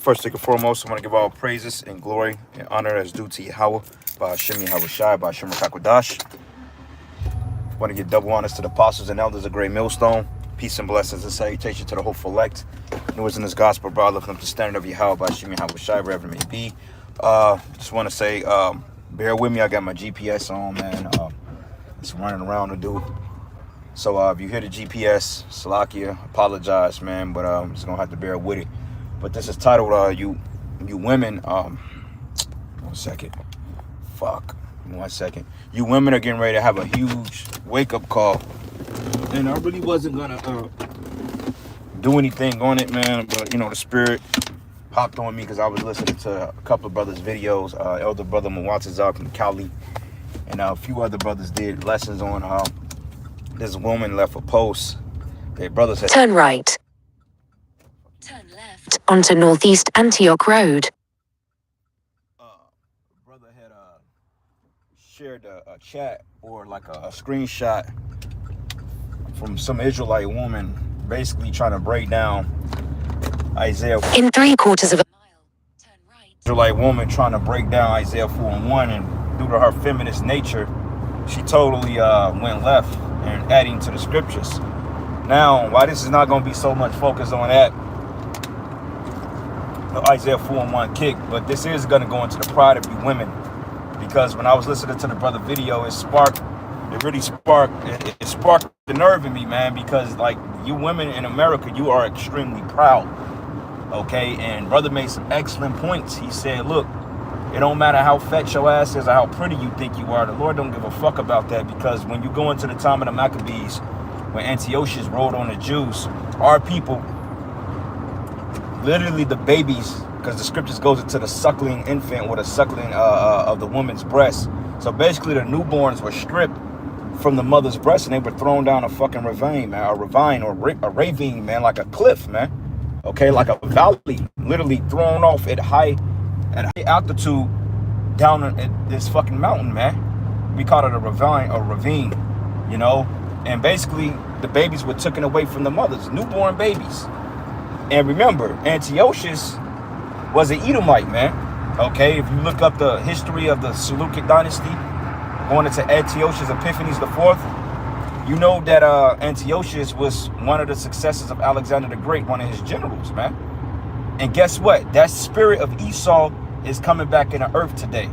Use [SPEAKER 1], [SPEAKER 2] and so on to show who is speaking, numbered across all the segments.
[SPEAKER 1] First and foremost, I want to give all praises and glory and honor as due to Yahweh, by Hashem Yahweh Shai, by Hashem Rakakwadash. I want to give double honors to the apostles and elders of Great Millstone. Peace and blessings and salutation to the hopeful elect. Who is in this gospel, brother, lifting up the standard of Yahweh, by Hashem Yahweh Shai, wherever it may be. Just want to say, bear with me. I got my GPS on, man. It's running around to do. So if you hear the GPS, Salakia, apologize, man, but I'm just going to have to bear with it. But this is titled, you women, 1 second. Fuck. 1 second. You women are getting ready to have a huge wake-up call. And I really wasn't going to do anything on it, man. But, the spirit popped on me because I was listening to a couple of brothers' videos. Elder brother Mawatazar from Cali. And a few other brothers did lessons on this woman left a post. Their brothers had...
[SPEAKER 2] Turn right. Turn left onto Northeast Antioch Road.
[SPEAKER 1] Brother had shared a chat or like a screenshot from some Israelite woman basically trying to break down Isaiah.
[SPEAKER 2] In 3/4 of a mile, turn right.
[SPEAKER 1] Israelite woman trying to break down Isaiah 4:1, and due to her feminist nature, she totally went left and adding to the scriptures. Now, why this is not going to be so much focus on that, the Isaiah 4:1 kick, but this is going to go into the pride of you women, because when I was listening to the brother video, it really sparked the nerve in me, man, because like you women in America, you are extremely proud, okay? And brother made some excellent points. He said, look, it don't matter how fat your ass is or how pretty you think you are. The Lord don't give a fuck about that, because when you go into the time of the Maccabees, when Antiochus rode on the Jews, our people, literally the babies, because the scriptures goes into the suckling infant or the suckling of the woman's breast. So basically the newborns were stripped from the mother's breast and they were thrown down a fucking ravine, man, a ravine, man, like a cliff, man. Okay, like a valley, literally thrown off at high altitude down at this fucking mountain, man. We call it a ravine, and basically the babies were taken away from the mothers, newborn babies. And remember, Antiochus was an Edomite, man. Okay, if you look up the history of the Seleucid dynasty, going into Antiochus Epiphanes IV, you know that Antiochus was one of the successors of Alexander the Great, one of his generals, man. And guess what? That spirit of Esau is coming back in the earth today.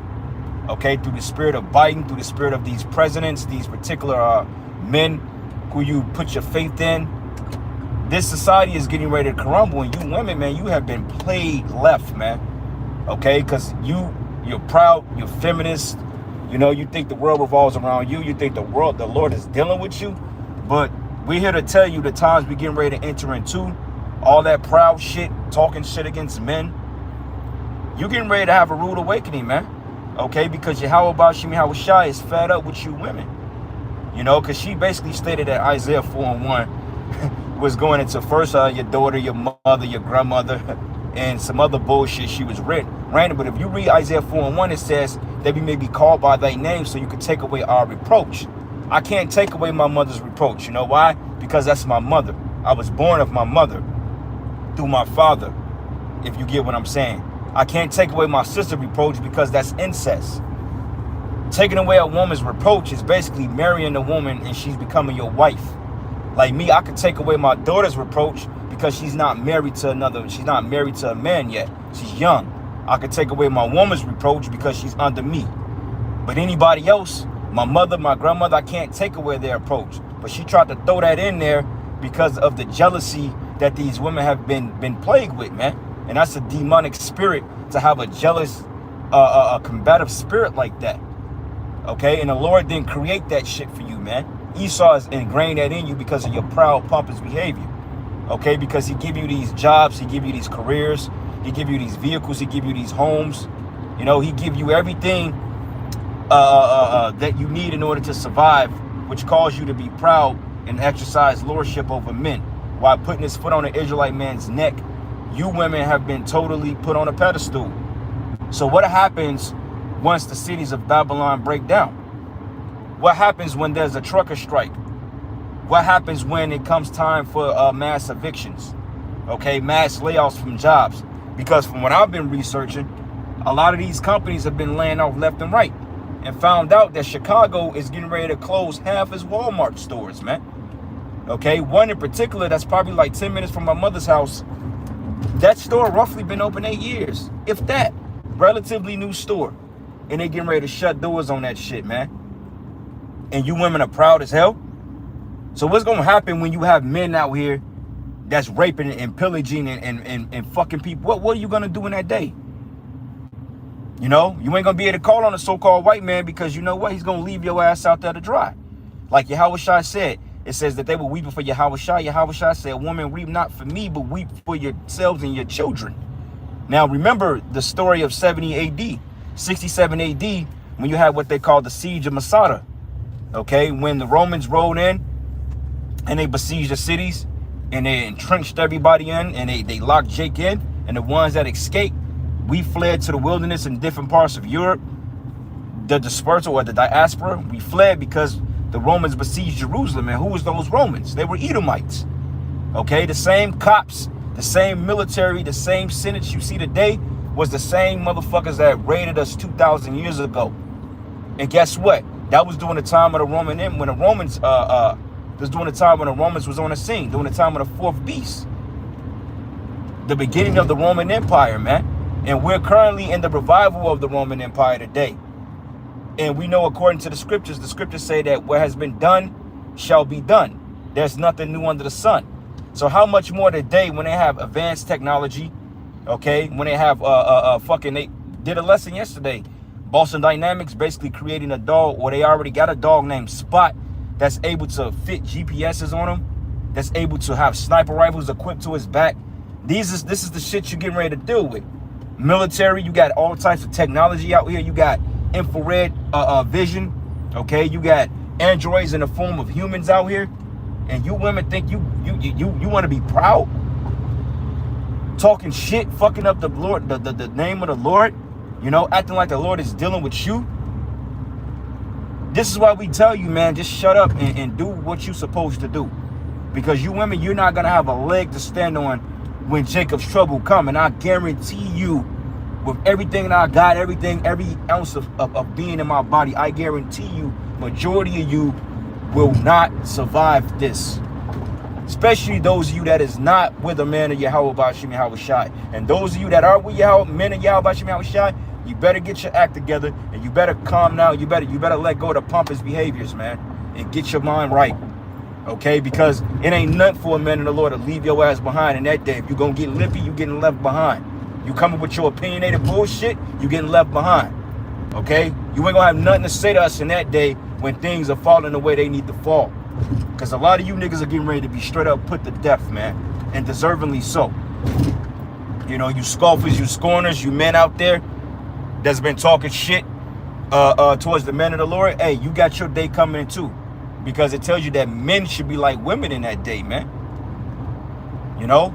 [SPEAKER 1] Okay, through the spirit of Biden, through the spirit of these presidents, these particular men who you put your faith in. This society is getting ready to crumble, and you women, man, you have been played left, man. Okay, because you're proud, you're feminist. You think the world revolves around you. You think the Lord is dealing with you. But we're here to tell you the times we're getting ready to enter into. All that proud shit, talking shit against men. You're getting ready to have a rude awakening, man. Okay, because Yahweh Bashim Yahweh Shai is fed up with you women. Because she basically stated that Isaiah 4:1 was going into first your daughter, your mother, your grandmother, and some other bullshit she was random. But if you read Isaiah 4:1, it says that we may be called by thy name so you can take away our reproach. I can't take away my mother's reproach. You know why? Because that's my mother. I was born of my mother through my father, if you get what I'm saying. I can't take away my sister's reproach because that's incest. Taking away a woman's reproach is basically marrying a woman and she's becoming your wife. Like me, I could take away my daughter's reproach because she's not married to a man yet. She's young. I could take away my woman's reproach because she's under me. But anybody else, my mother, my grandmother, I can't take away their reproach. But she tried to throw that in there because of the jealousy that these women have been plagued with, man. And that's a demonic spirit, to have a jealous, a combative spirit like that. Okay, and the Lord didn't create that shit for you, man. Esau has ingrained that in you because of your proud, pompous behavior. Okay, because he give you these jobs, he give you these careers, he give you these vehicles, he give you these homes. He give you everything that you need in order to survive, which calls you to be proud and exercise lordship over men, while putting his foot on an Israelite man's neck. You women have been totally put on a pedestal. So what happens once the cities of Babylon break down? What happens when there's a trucker strike? What happens when it comes time for mass evictions? Okay, mass layoffs from jobs. Because from what I've been researching, a lot of these companies have been laying off left and right, and found out that Chicago is getting ready to close half its Walmart stores, man. Okay, one in particular that's probably like 10 minutes from my mother's house. That store roughly been open 8 years, if that. Relatively new store. And they getting ready to shut doors on that shit, man. And you women are proud as hell. So what's gonna happen when you have men out here that's raping and pillaging and fucking people? What are you gonna do in that day? You know, you ain't gonna be able to call on a so-called white man, because you know what? He's gonna leave your ass out there to dry. Like Yahushua said, it says that they were weeping for Yahushua. Yahushua said, woman, weep not for me, but weep for yourselves and your children. Now, remember the story of 70 AD, 67 AD, when you had what they called the Siege of Masada. Okay, when the Romans rolled in and they besieged the cities and they entrenched everybody in, and they locked Jake in, and the ones that escaped, we fled to the wilderness in different parts of Europe. The dispersal or the diaspora, we fled because the Romans besieged Jerusalem. And who was those Romans? They were Edomites. Okay, the same cops, the same military, the same senates you see today was the same motherfuckers that raided us 2,000 years ago. And guess what? That was during the time of the Roman, when the Romans, this during the time when the Romans was on the scene, during the time of the fourth beast. The beginning of the Roman Empire, man. And we're currently in the revival of the Roman Empire today. And we know, according to the scriptures say that what has been done shall be done. There's nothing new under the sun. So how much more today when they have advanced technology, okay? When they have, they did a lesson yesterday. Boston Dynamics basically creating a dog, or they already got a dog named Spot that's able to fit GPSs on him, that's able to have sniper rifles equipped to his back. This is the shit you're getting ready to deal with. Military, you got all types of technology out here. You got infrared vision, okay? You got androids in the form of humans out here, and you women think you want to be proud, talking shit, fucking up the Lord, the name of the Lord, you know, acting like the Lord is dealing with you. This is why we tell you, man, just shut up and do what you're supposed to do, because you women, you're not gonna have a leg to stand on when Jacob's trouble come. And I guarantee you, with everything that I got, every ounce of being in my body, I guarantee you, majority of you will not survive this. Especially those of you that is not with a man of Yahweh Bashim Yahweh Shai. And those of you that are with men of Yahweh Bashim Yahweh Shai, you better get your act together, and you better calm down. You better let go of the pompous behaviors, man, and get your mind right. Okay, because it ain't nothing for a man of the Lord to leave your ass behind in that day. If you're gonna get lippy, you getting left behind. You coming with your opinionated bullshit, you getting left behind. Okay? You ain't gonna have nothing to say to us in that day when things are falling the way they need to fall. Because a lot of you niggas are getting ready to be straight up put to death, man. And deservingly so. You know, you scoffers, you scorners, you men out there that's been talking shit towards the men of the Lord. Hey, you got your day coming in too. Because it tells you that men should be like women in that day, man. You know?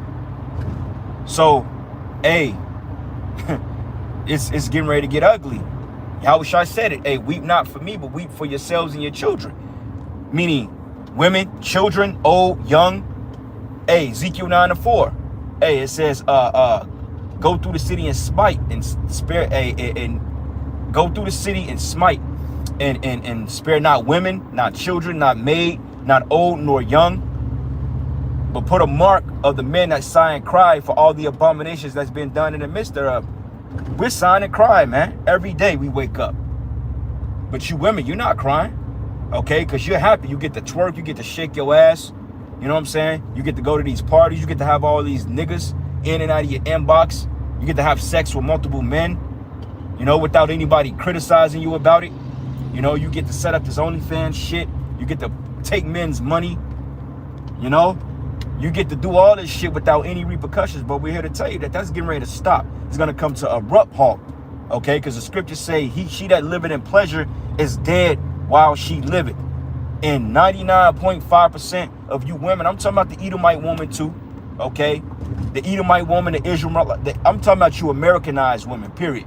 [SPEAKER 1] So, hey, it's getting ready to get ugly. Yahushua said it. Hey, weep not for me, but weep for yourselves and your children. Meaning, women, children, old, young. Hey, Ezekiel 9:4. Hey, it says, go through the city and smite and spare, and go through the city and smite and spare not women, not children, not maid, not old nor young, but put a mark of the men that sigh and cry for all the abominations that's been done in the midst thereof. We're sighing and crying, man. Every day we wake up. But you women, you're not crying, okay? Because you're happy. You get to twerk. You get to shake your ass. You know what I'm saying? You get to go to these parties. You get to have all these niggas in and out of your inbox. You get to have sex with multiple men, you know, without anybody criticizing you about it. You know, you get to set up this OnlyFans shit. You get to take men's money, you know? You get to do all this shit without any repercussions, but we're here to tell you that that's getting ready to stop. It's going to come to a abrupt halt, okay? Because the scriptures say, she that liveth in pleasure is dead while she liveth. And 99.5% of you women, I'm talking about the Edomite woman too, okay? The Edomite woman, the Israelite, I'm talking about you Americanized women, period.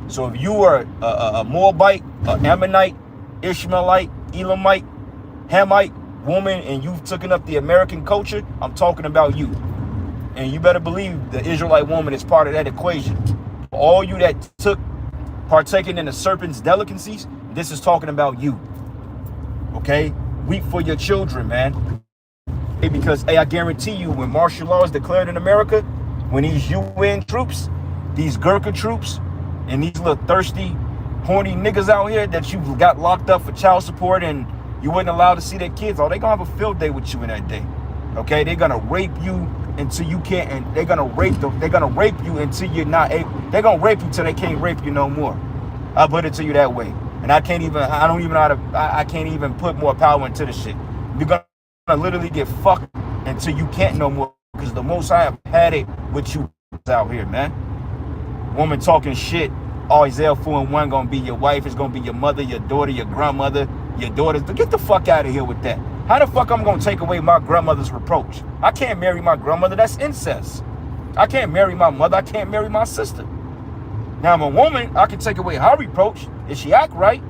[SPEAKER 1] So if you are a Moabite, an Ammonite, Ishmaelite, Elamite, Hamite woman, and you've taken up the American culture, I'm talking about you. And you better believe the Israelite woman is part of that equation. All you that partaking in the serpent's delicacies, this is talking about you. Okay? Weep for your children, man. Because, hey, I guarantee you, when martial law is declared in America, when these UN troops, these Gurkha troops, and these little thirsty, horny niggas out here that you got locked up for child support and you wasn't allowed to see their kids, oh, they gonna have a field day with you in that day. Okay? They're gonna rape you until you can't, and they're gonna rape you until you're not able. They're gonna rape you until they can't rape you no more. I'll put it to you that way. And I can't even put more power into the shit. You're gonna literally get fucked until you can't no more, because the Most High have had it with you out here, man. Woman talking shit. Oh, Isaiah 4:1 gonna be your wife. It's gonna be your mother, your daughter, your grandmother, your daughters. Get the fuck out of here with that. How the fuck I'm gonna take away my grandmother's reproach? I can't marry my grandmother. That's incest. I can't marry my mother. I can't marry my sister. Now I'm a woman. I can take away her reproach if she act right.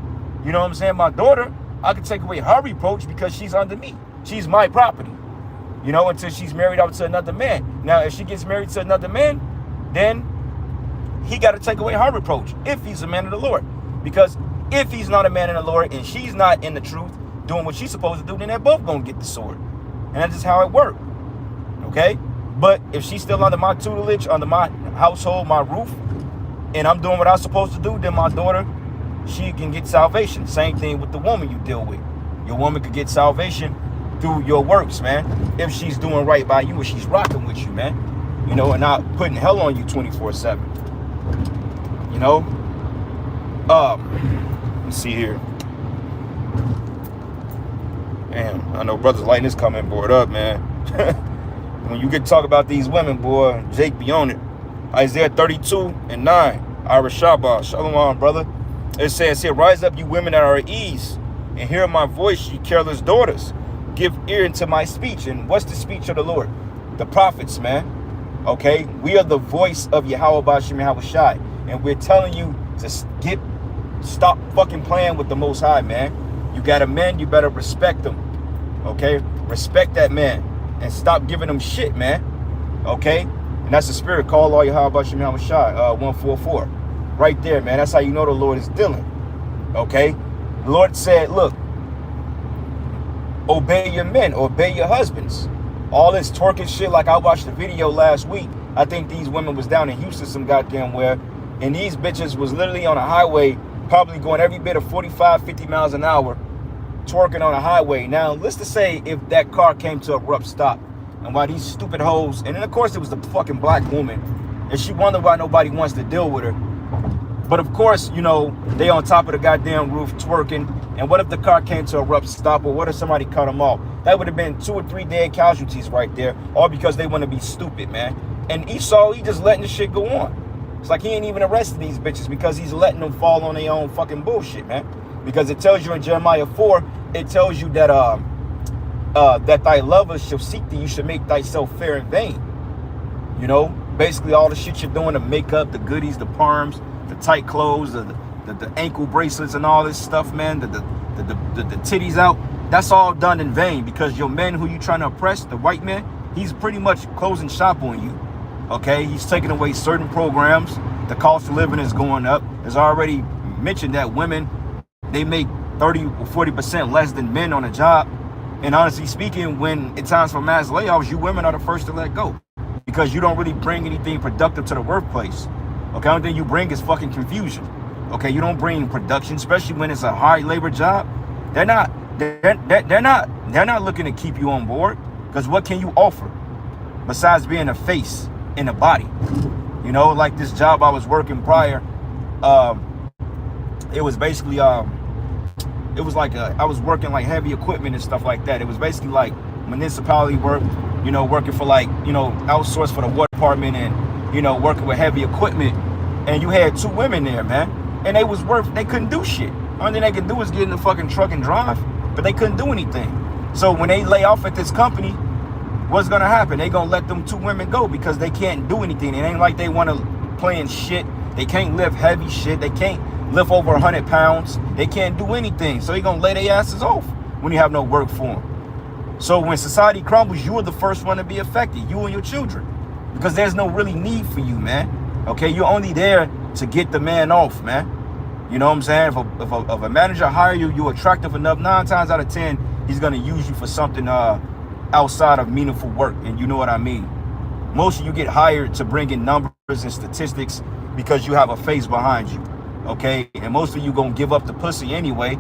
[SPEAKER 1] You know what I'm saying? My daughter, I can take away her reproach because she's under me. She's my property. You know, until she's married out to another man. Now, if she gets married to another man, then he got to take away her reproach if he's a man of the Lord. Because if he's not a man of the Lord and she's not in the truth, doing what she's supposed to do, then they're both going to get the sword. And that's just how it works. Okay? But if she's still under my tutelage, under my household, my roof, and I'm doing what I'm supposed to do, then my daughter, she can get salvation. Same thing with the woman you deal with. Your woman could get salvation through your works, man. If she's doing right by you, or she's rocking with you, man. You know, and not putting hell on you 24/7. You know? Let's see here. Man, I know brothers lighting this comment board up, man. When you get to talk about these women, boy, Jake be on it. Isaiah 32:9. Ira Shabbat. Shalom, brother. It says here, rise up, you women that are at ease, and hear my voice, you careless daughters. Give ear into my speech. And what's the speech of the Lord? The prophets, man. Okay? We are the voice of Yahweh Bashim Yahweh Shai. And we're telling you to stop fucking playing with the Most High, man. You got a man, you better respect him. Okay? Respect that man. And stop giving him shit, man. Okay? And that's the spirit. Call all Yahweh Bashim Yahweh Shai, 144. Right there, man. That's how you know the Lord is dealing. Okay? The Lord said, look, obey your men, obey your husbands. All this twerking shit, like I watched the video last week. I think these women was down in Houston some goddamn where, and these bitches was literally on a highway, probably going every bit of 45, 50 miles an hour, twerking on a highway. Now, let's just say if that car came to a abrupt stop, and why these stupid hoes, and then of course it was the fucking black woman, and she wondered why nobody wants to deal with her. But of course, you know, they on top of the goddamn roof twerking. And what if the car came to a abrupt stop, or what if somebody cut them off? That would have been 2 or 3 dead casualties right there, all because they want to be stupid, man. And Esau, he just letting the shit go on. It's like he ain't even arrested these bitches because he's letting them fall on their own fucking bullshit, man. Because it tells you in Jeremiah 4, it tells you that that thy lovers shall seek thee, you should make thyself fair in vain. You know, basically all the shit you're doing, the makeup, the goodies, the parms, the tight clothes, the ankle bracelets and all this stuff, man, the titties out, that's all done in vain, because your men who you trying to oppress, the white man, he's pretty much closing shop on you. Okay, he's taking away certain programs. The cost of living is going up. As I already mentioned, that women, they make 30 or 40% less than men on a job. And honestly speaking, when it's times for mass layoffs, you women are the first to let go, because you don't really bring anything productive to the workplace. Okay, the only thing you bring is fucking confusion. Okay, you don't bring production, especially when it's a hard labor job. They're not looking to keep you on board, because what can you offer besides being a face in a body? You know, like this job I was working prior, it was basically it was like I was working like heavy equipment and stuff like that. It was basically like municipality work, you know, working for like, you know, outsourced for the water department, and, you know, working with heavy equipment. And you had 2 women there, man, and they couldn't do shit. Only thing they could do is get in the fucking truck and drive, but they couldn't do anything. So when they lay off at this company, what's gonna happen? They gonna let them 2 women go because they can't do anything. It ain't like they want to play in shit. They can't lift heavy shit. They can't lift over 100 pounds. They can't do anything. So they gonna lay their asses off when you have no work for them. So when society crumbles, you are the first one to be affected, you and your children. because there's no really need for you, man. Okay, you're only there to get the man off, man. You know what I'm saying? If a manager hire you, you're attractive enough, 9 times out of 10, he's gonna use you for something outside of meaningful work, and you know what I mean. Most of you get hired to bring in numbers and statistics because you have a face behind you, okay? And most of you gonna give up the pussy anyway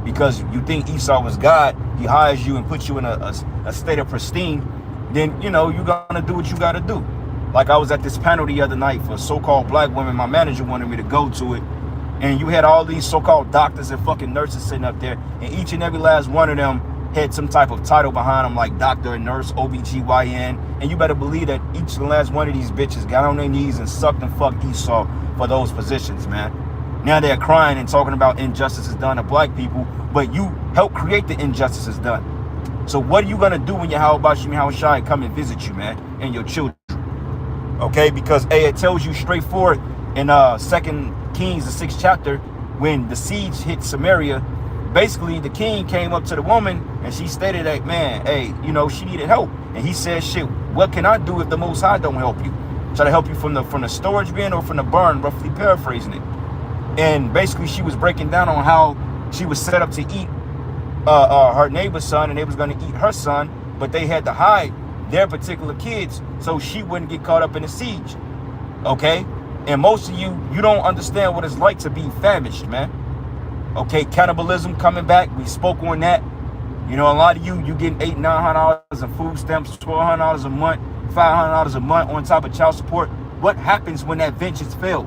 [SPEAKER 1] because you think Esau was God. He hires you and puts you in a state of pristine. Then, you know, you're gonna do what you gotta do. Like I was at this panel the other night for so-called black women. My manager wanted me to go to it. And you had all these so-called doctors and fucking nurses sitting up there. And each and every last one of them had some type of title behind them, like doctor, nurse, OBGYN. And you better believe that each and last one of these bitches got on their knees and sucked and fucked Esau for those positions, man. Now they're crying and talking about injustices done to black people, but you helped create the injustices done. So what are you gonna do when Yahweh Bashim Yahushai come and visit you, man, and your children? Okay, because it tells you straightforward in 2 Kings, the 6th chapter, when the siege hit Samaria, basically the king came up to the woman and she stated that, man, hey, you know, she needed help. And he said, shit, what can I do if the Most High don't help you? Try to help you from the storage bin or from the barn, roughly paraphrasing it. And basically she was breaking down on how she was set up to eat her neighbor's son, and they was going to eat her son, but they had to hide their particular kids so she wouldn't get caught up in the siege. Okay? And most of you don't understand what it's like to be famished, man. Okay, cannibalism coming back. We spoke on that. You know, a lot of you getting $800, $900 in food stamps, $1,200 a month, $500 a month on top of child support. What happens when that vengeance fails?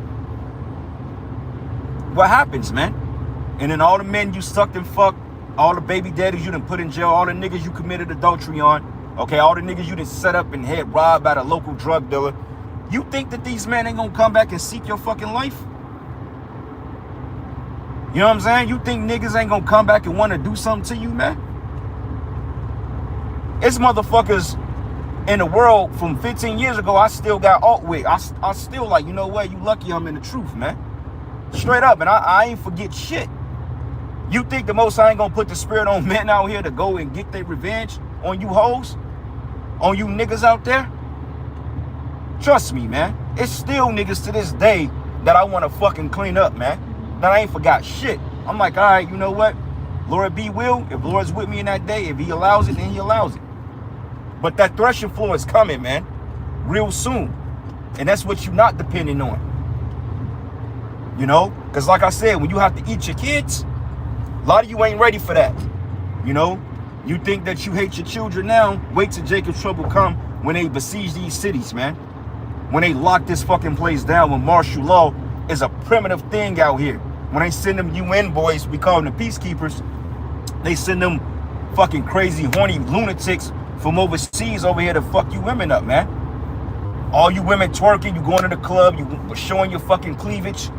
[SPEAKER 1] What happens, man? And then all the men you sucked and fucked, all the baby daddies you done put in jail, all the niggas you committed adultery on, okay, all the niggas you done set up and had robbed by the local drug dealer. You think that these men ain't gonna come back and seek your fucking life? You know what I'm saying? You think niggas ain't gonna come back and want to do something to you, man? It's motherfuckers in the world from 15 years ago I still got alt with. I still like, you know what? You lucky I'm in the truth, man. Straight up, and I ain't forget shit. You think the Most High ain't gonna put the spirit on men out here to go and get their revenge on you hoes? On you niggas out there? Trust me, man. It's still niggas to this day that I want to fucking clean up, man. That I ain't forgot shit. I'm like, all right, you know what? Lord be will. If Lord's with me in that day, if he allows it, then he allows it. But that threshing floor is coming, man. Real soon. And that's what you're not depending on. You know? Because like I said, when you have to eat your kids, a lot of you ain't ready for that. You know? You think that you hate your children now. Wait till Jacob's trouble come when they besiege these cities, man. When they lock this fucking place down, when martial law is a primitive thing out here. When they send them UN boys, we call them the peacekeepers, they send them fucking crazy, horny lunatics from overseas over here to fuck you women up, man. All you women twerking, you going to the club, you showing your fucking cleavage.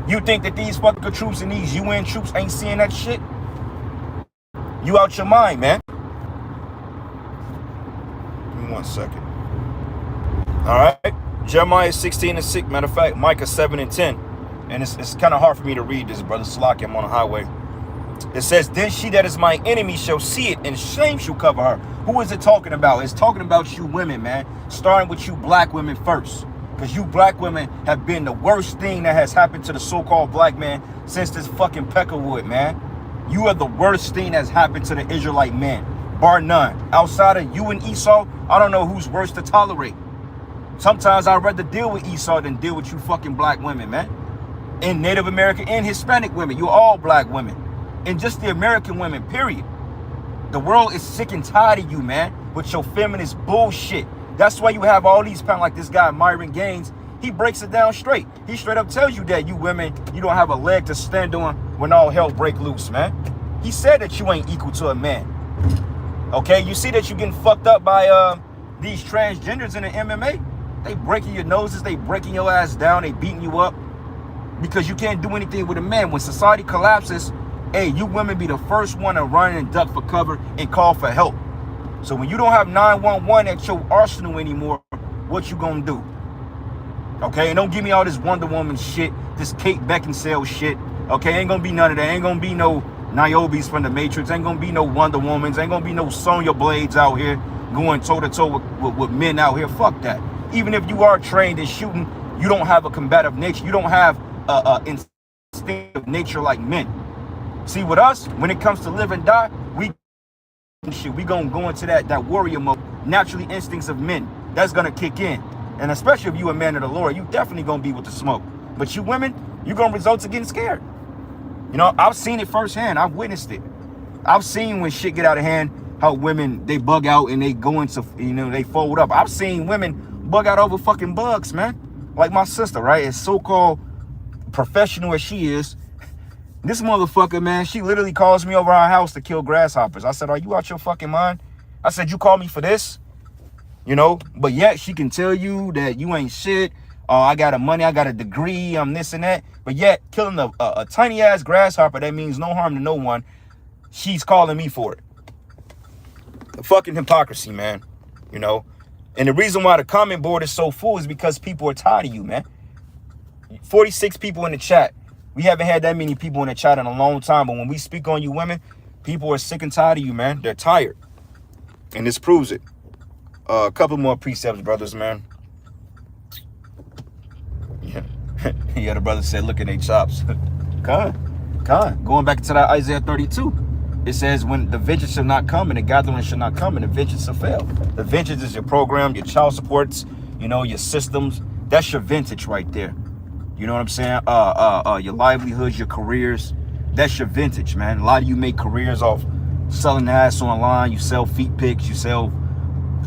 [SPEAKER 1] You think that these fucking troops and these UN troops ain't seeing that shit? You out your mind, man. Give me 1 second. All right. Jeremiah 16:6. Matter of fact, Micah 7:10. And it's kind of hard for me to read this, brother. Salaki, I'm on the highway. It says, then she that is my enemy shall see it, and shame shall cover her. Who is it talking about? It's talking about you women, man. Starting with you black women first. Because you black women have been the worst thing that has happened to the so-called black man since this fucking Peckerwood, man. You are the worst thing that's happened to the Israelite man. Bar none. Outside of you and Esau, I don't know who's worse to tolerate. Sometimes I'd rather deal with Esau than deal with you fucking black women, man. And Native American and Hispanic women. You're all black women. And just the American women, period. The world is sick and tired of you, man, with your feminist bullshit. That's why you have all these like this guy, Myron Gaines. He breaks it down straight. He straight up tells you that you women, you don't have a leg to stand on when all hell break loose, man. He said that you ain't equal to a man. Okay, you see that you're getting fucked up by these transgenders in the MMA? They breaking your noses, they breaking your ass down, they beating you up because you can't do anything with a man. When society collapses, hey, you women be the first one to run and duck for cover and call for help. So when you don't have 911 at your arsenal anymore, what you gonna do? Okay, and don't give me all this Wonder Woman shit, this Kate Beckinsale shit. Okay, ain't gonna be none of that. Ain't gonna be no Niobes from the Matrix. Ain't gonna be no Wonder Womans. Ain't gonna be no Sonya Blades out here going toe-to-toe with men out here. Fuck that. Even if you are trained in shooting, you don't have a combative nature. You don't have a instinctive nature like men. See, with us, when it comes to live and die, we gonna go into that warrior mode. Naturally, instincts of men, that's gonna kick in. And especially if you a man of the Lord, you definitely gonna be with the smoke. But you women, you're gonna result to getting scared. You know, I've seen it firsthand. I've witnessed it. I've seen when shit get out of hand, how women, they bug out and they go into, you know, they fold up. I've seen women bug out over fucking bugs, man. Like my sister, right? As so-called professional as she is, this motherfucker, man, she literally calls me over our house to kill grasshoppers. I said, are you out your fucking mind? I said, you call me for this? You know, but yet she can tell you that you ain't shit. I got money, I got a degree, I'm this and that. But yet, killing a tiny ass grasshopper that means no harm to no one, she's calling me for it. The fucking hypocrisy, man. You know, and the reason why the comment board is so full is because people are tired of you, man. 46 people in the chat. We haven't had that many people in the chat in a long time, but when we speak on you women, people are sick and tired of you, man. They're tired. And this proves it. A couple more precepts, brothers, man. Yeah, the brother said, look at their chops. Con. Going back to that Isaiah 32. It says, when the vengeance shall not come and the gathering shall not come and the vengeance shall fail. The vengeance is your program, your child supports, you know, your systems. That's your vintage right there. You know what I'm saying? Your livelihoods, your careers. That's your vintage, man. A lot of you make careers off selling ass online. You sell feet pics. You sell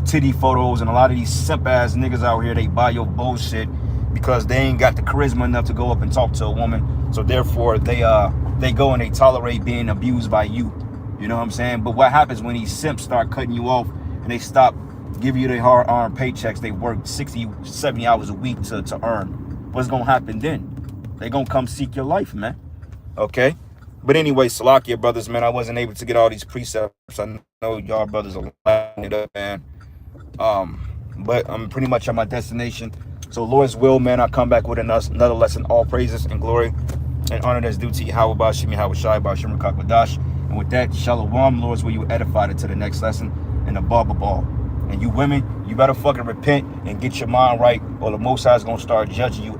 [SPEAKER 1] titty photos. And a lot of these simp ass niggas out here, they buy your bullshit because they ain't got the charisma enough to go up and talk to a woman. So therefore, they go and they tolerate being abused by you. You know what I'm saying? But what happens when these simps start cutting you off and they stop giving you their hard-earned paychecks they work 60, 70 hours a week to earn? What's gonna happen then? They gonna come seek your life, man. Okay? But anyway, Salakia, brothers, man, I wasn't able to get all these precepts. I know y'all brothers are lining it up, man. But I'm pretty much at my destination. So Lord's will, man, I'll come back with another lesson. All praises and glory and honor that's due to Yahweh Bashim, Yahweh Shai, Bashim Rakakwadash. And with that, Shalom, Lord's will, you edified it to the next lesson in the Baba Ball. And you women, you better fucking repent and get your mind right, or the Most High is gonna start judging you.